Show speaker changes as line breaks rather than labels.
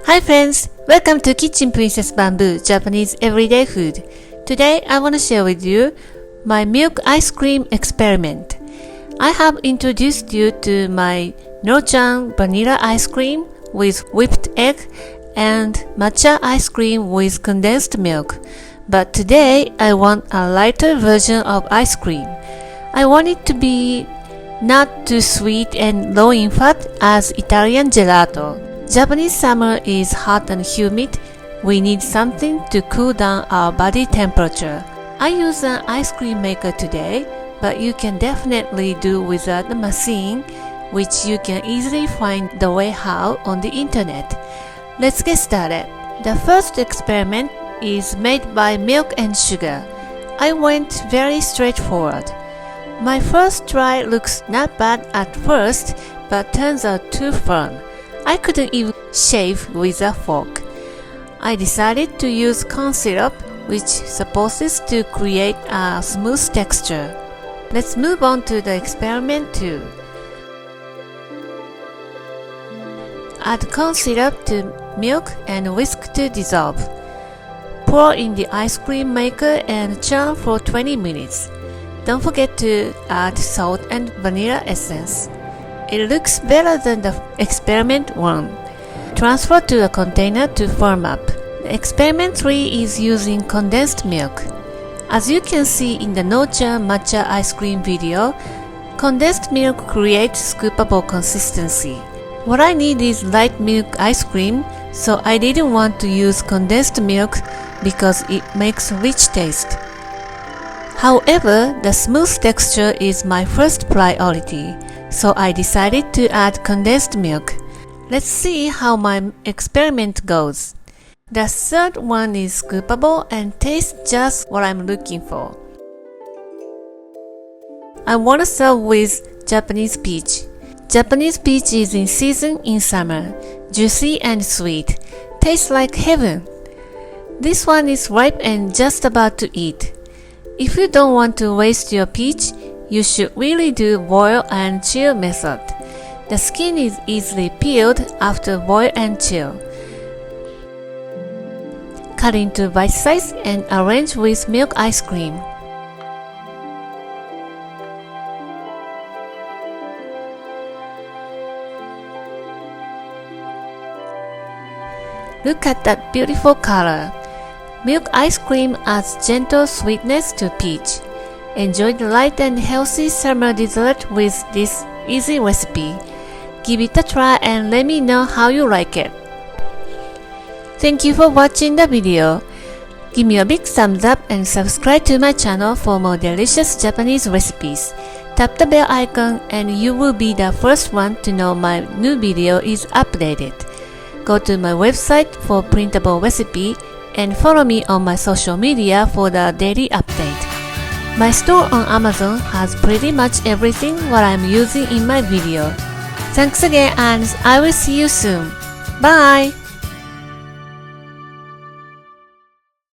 Hi friends, welcome to Kitchen Princess Bamboo Japanese Everyday Food. Today I want to share with you my milk ice cream experiment. I have introduced you to my no-churn vanilla ice cream with whipped egg and matcha ice cream with condensed milk. But today I want a lighter version of ice cream. I want it to be not too sweet and low in fat as Italian gelato. Japanese summer is hot and humid. We need something to cool down our body temperature. I use an ice cream maker today, but you can definitely do without the machine, which you can easily find the way how on the internet. Let's get started. The first experiment is made by milk and sugar. I went very straightforward. My first try looks not bad at first, but turns out too firm. I couldn't even shave with a fork. I decided to use corn syrup, which supposes to create a smooth texture. Let's move on to the experiment 2. Add corn syrup to milk and whisk to dissolve. Pour in the ice cream maker and churn for 20 minutes. Don't forget to add salt and vanilla essence. It looks better than the experiment 1. Transfer to a container to firm up. Experiment 3 is using condensed milk. As you can see in the no-churn matcha ice cream video, condensed milk creates scoopable consistency. What I need is light milk ice cream, so I didn't want to use condensed milk because it makes rich taste. However, the smooth texture is my first priority, so I decided to add condensed milk. Let's see how my experiment goes. The third one is scoopable and tastes just what I'm looking for. I want to serve with Japanese peach. Japanese peach is in season in summer, juicy and sweet, tastes like heaven. This one is ripe and just about to eat. If you don't want to waste your peach, you should really do boil and chill method. The skin is easily peeled after boil and chill. Cut into bite size and arrange with milk ice cream. Look at that beautiful color. Milk ice cream adds gentle sweetness to peach. Enjoy the light and healthy summer dessert with this easy recipe. Give it a try and let me know how you like it. Thank you for watching the video. Give me a big thumbs up and subscribe to my channel for more delicious Japanese recipes. Tap the bell icon and you will be the first one to know my new video is updated. Go to my website for printable recipe and follow me on my social media for the daily update. My store on Amazon has pretty much everything what I'm using in my video. Thanks again and I will see you soon. Bye!